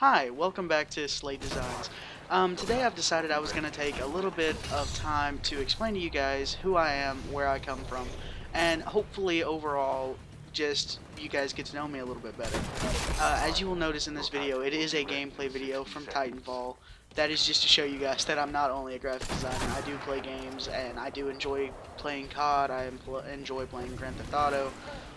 Hi, welcome back to Slade Designs. Today I've decided I was going to take a little bit of time to explain to you guys who I am, where I come from, and hopefully overall just you guys get to know me a little bit better. As you will notice in this video, it is a gameplay video from Titanfall. That is just to show you guys that I'm not only a graphic designer, I do play games, and I do enjoy playing COD, enjoy playing Grand Theft Auto,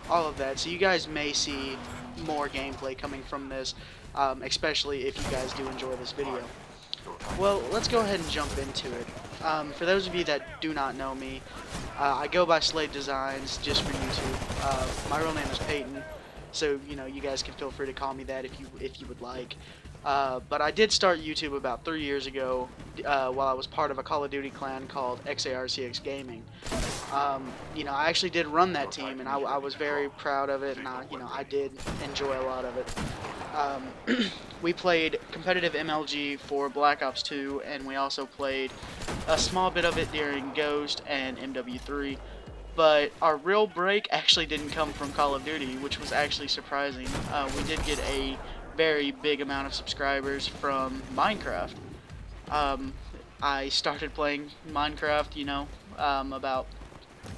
all of that. So you guys may see more gameplay coming from this, especially if you guys do enjoy this video. Well, let's go ahead and jump into it. For those of you that do not know me, I go by Slade Designs just for YouTube. My real name is Peyton, so you guys can feel free to call me that if you would like. But I did start YouTube about 3 years ago while I was part of a Call of Duty clan called XARCX Gaming. I actually did run that team, and I was very proud of it, and I did enjoy a lot of it. We played competitive MLG for Black Ops 2, and we also played a small bit of it during Ghost and MW3. But our real break actually didn't come from Call of Duty, which was actually surprising. We did get a very big amount of subscribers from Minecraft. I started playing Minecraft,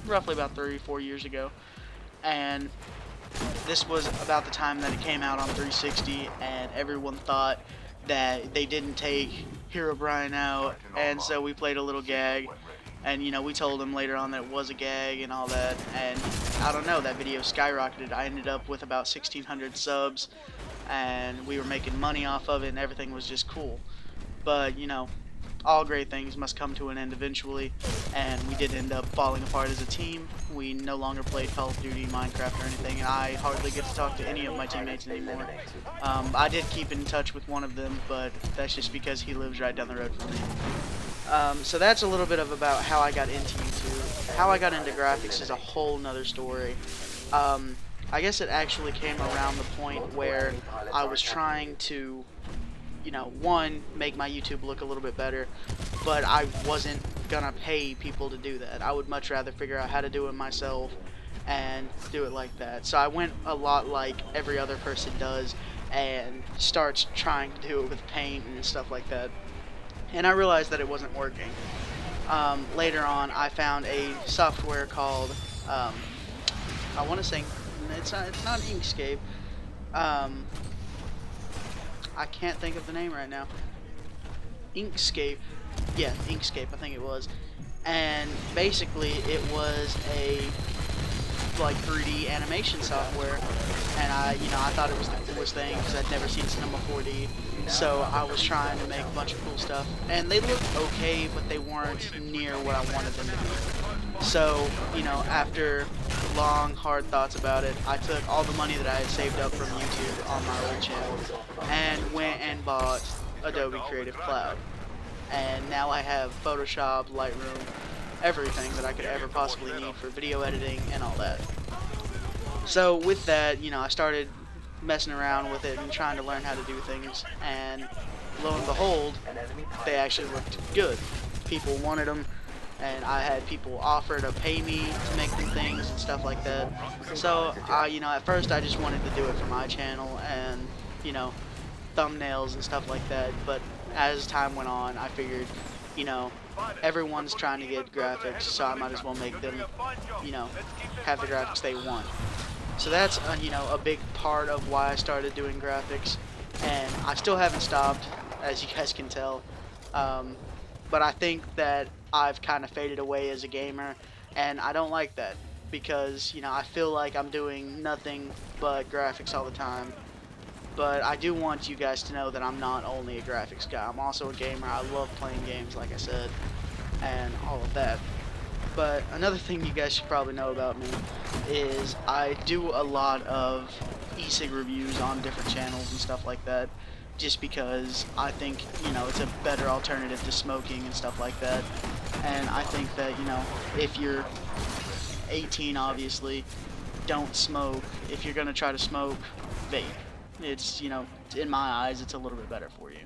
roughly about 3-4 years ago, and this was about the time that it came out on 360, and everyone thought that they didn't take Herobrine out, and so we played a little gag, and we told them later on that it was a gag and all that, and I don't know, that video skyrocketed. I ended up with about 1,600 subs, and we were making money off of it, and everything was just cool. But all great things must come to an end eventually, and we did end up falling apart as a team. We no longer played Call of Duty, Minecraft, or anything, and I hardly get to talk to any of my teammates anymore. I did keep in touch with one of them, but that's just because he lives right down the road from me. So that's a little bit about how I got into YouTube. How I got into graphics is a whole nother story. I guess it actually came around the point where I was trying to one, make my YouTube look a little bit better, but I wasn't gonna pay people to do that. I would much rather figure out how to do it myself and do it like that. So I went a lot like every other person does and starts trying to do it with paint and stuff like that. And I realized that it wasn't working. Later on, I found a software called, I want to say, it's not Inkscape. I can't think of the name right now. Inkscape. Yeah, Inkscape, I think it was. And basically it was a like 3D animation software, and I thought it was the coolest thing because I'd never seen Cinema 4D. So I was trying to make a bunch of cool stuff, and they looked okay, but they weren't near what I wanted them to be. So, after long, hard thoughts about it, I took all the money that I had saved up from YouTube on my old channel and went and bought Adobe Creative Cloud. And now I have Photoshop, Lightroom, everything that I could ever possibly need for video editing and all that. So with that, I started messing around with it and trying to learn how to do things, and lo and behold, they actually looked good. People wanted them, and I had people offer to pay me to make them things and stuff like that. So at first I just wanted to do it for my channel and thumbnails and stuff like that, but as time went on, I figured everyone's trying to get graphics, so I might as well make them have the graphics they want. So that's a big part of why I started doing graphics, and I still haven't stopped, as you guys can tell. But I think that I've kind of faded away as a gamer, and I don't like that, because I feel like I'm doing nothing but graphics all the time. But I do want you guys to know that I'm not only a graphics guy, I'm also a gamer. I love playing games, like I said, and all of that. But another thing you guys should probably know about me is I do a lot of e-cig reviews on different channels and stuff like that, just because I think it's a better alternative to smoking and stuff like that. And I think that if you're 18, obviously, don't smoke. If you're gonna try to smoke, vape. It's in my eyes, it's a little bit better for you.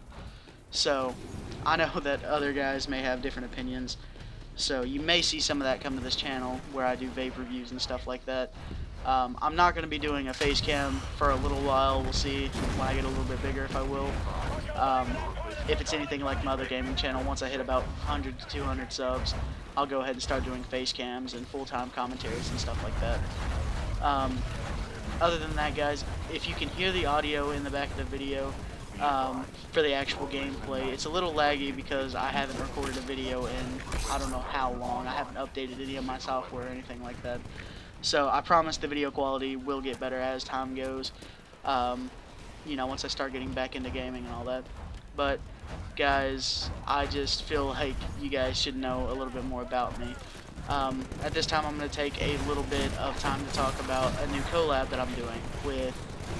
So I know that other guys may have different opinions, so you may see some of that come to this channel where I do vape reviews and stuff like that. I'm not going to be doing a face cam for a little while. We'll see when I get a little bit bigger if I will. If it's anything like my other gaming channel, once I hit about 100 to 200 subs, I'll go ahead and start doing face cams and full-time commentaries and stuff like that. Other than that, guys, if you can hear the audio in the back of the video for the actual gameplay, it's a little laggy because I haven't recorded a video in I don't know how long. I haven't updated any of my software or anything like that. So I promise the video quality will get better as time goes, you know, once I start getting back into gaming and all that. But guys, I just feel like you guys should know a little bit more about me. At this time, I'm going to take a little bit of time to talk about a new collab that I'm doing with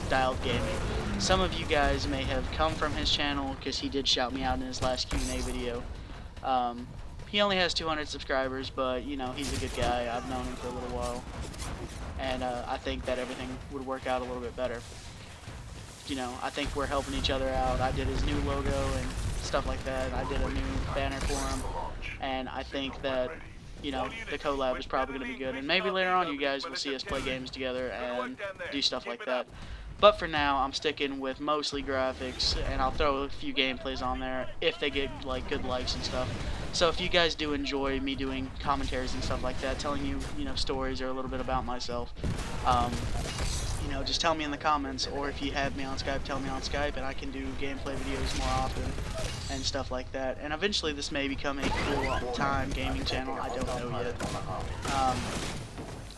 Dialed Gaming. Some of you guys may have come from his channel because he did shout me out in his last Q&A video. He only has 200 subscribers, but you know, he's a good guy. I've known him for a little while, and I think that everything would work out a little bit better. You know, I think we're helping each other out. I did his new logo and stuff like that. I did a new banner for him, and I think that, you know, the collab is probably going to be good, and maybe later on you guys will see us play games together and do stuff like that. But for now, I'm sticking with mostly graphics, and I'll throw a few gameplays on there if they get like good likes and stuff. So if you guys do enjoy me doing commentaries and stuff like that, telling you, you know, stories or a little bit about myself, you know, just tell me in the comments, or if you have me on Skype, tell me on Skype, and I can do gameplay videos more often and stuff like that. And eventually this may become a full-time gaming channel. I don't know yet.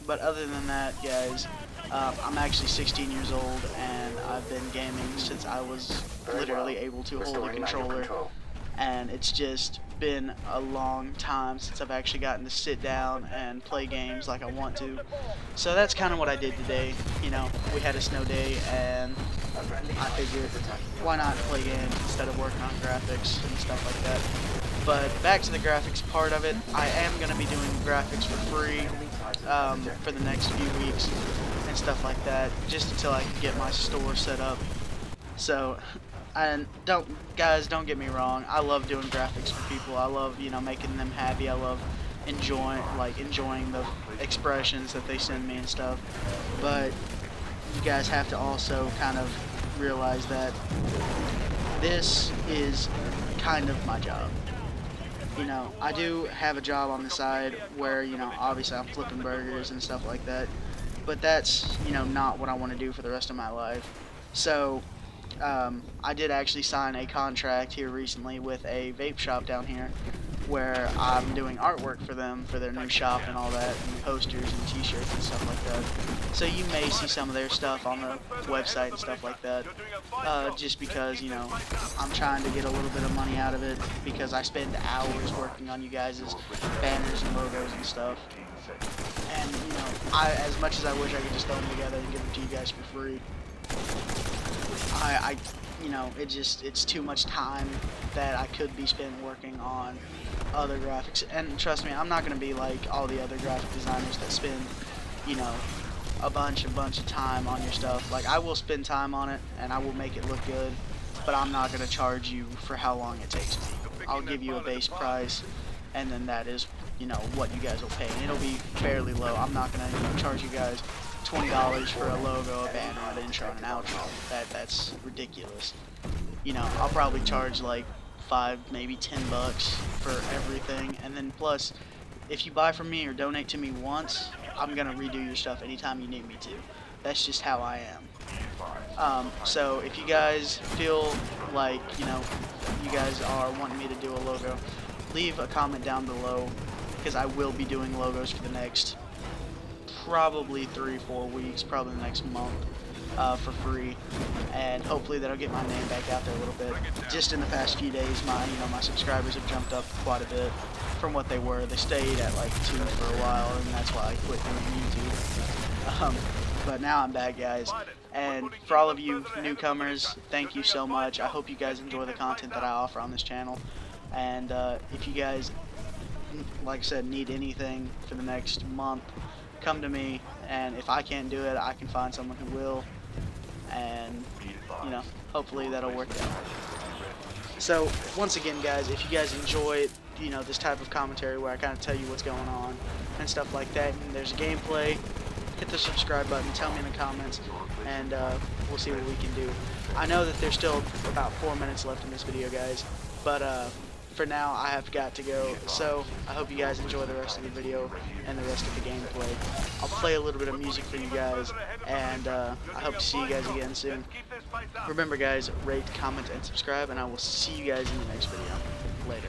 But other than that, guys, I'm actually 16 years old, and I've been gaming since I was literally able to hold a controller, and it's just been a long time since I've actually gotten to sit down and play games like I want to. So that's kind of what I did today. You know, we had a snow day, and I figured, why not play games instead of working on graphics and stuff like that. But back to the graphics part of it, I am going to be doing graphics for free for the next few weeks and stuff like that, just until I can get my store set up. So, and guys, don't get me wrong, I love doing graphics for people. I love, you know, making them happy. I love enjoying the expressions that they send me and stuff. But you guys have to also kind of realize that this is kind of my job. You know, I do have a job on the side where, you know, obviously I'm flipping burgers and stuff like that, but that's, you know, not what I want to do for the rest of my life. So I did actually sign a contract here recently with a vape shop down here, where I'm doing artwork for them for their new shop and all that, and posters and t-shirts and stuff like that. So you may see some of their stuff on the website and stuff like that, just because, you know, I'm trying to get a little bit of money out of it, because I spend hours working on you guys' banners and logos and stuff. And, you know, as much as I wish I could just throw them together and give them to you guys for free, you know, it's too much time that I could be spent working on other graphics. And trust me, I'm not going to be like all the other graphic designers that spend, you know, a bunch of time on your stuff. Like, I will spend time on it, and I will make it look good, but I'm not going to charge you for how long it takes me. I'll give you a base price, and then that is, you know, what you guys will pay. And it'll be fairly low. I'm not going to, you know, charge you guys $20 for a logo, a banner, an intro, and an outro. That's ridiculous. You know, I'll probably charge like $5, maybe $10 for everything, and then plus, if you buy from me or donate to me once, I'm gonna redo your stuff anytime you need me to. That's just how I am. So if you guys feel like, you know, you guys are wanting me to do a logo, leave a comment down below, because I will be doing logos for the next probably 3-4 weeks, probably the next month, for free, and hopefully that'll get my name back out there a little bit. Just in the past few days, my subscribers have jumped up quite a bit from what they were. They stayed at like 2 for a while, and that's why I quit doing YouTube. But now I'm back, guys, and for all of you newcomers, thank you so much. I hope you guys enjoy the content that I offer on this channel, and if you guys, like I said, need anything for the next month, come to me, and if I can't do it, I can find someone who will, and, you know, hopefully that'll work out. So once again, guys, if you guys enjoy, you know, this type of commentary where I kind of tell you what's going on and stuff like that, and there's a gameplay, hit the subscribe button, tell me in the comments, and we'll see what we can do. I know that there's still about 4 minutes left in this video, guys, but for now I have got to go. So I hope you guys enjoy the rest of the video and the rest of the gameplay. I'll play a little bit of music for you guys, and I hope to see you guys again soon. Remember, guys, rate, comment, and subscribe, and I will see you guys in the next video. Later.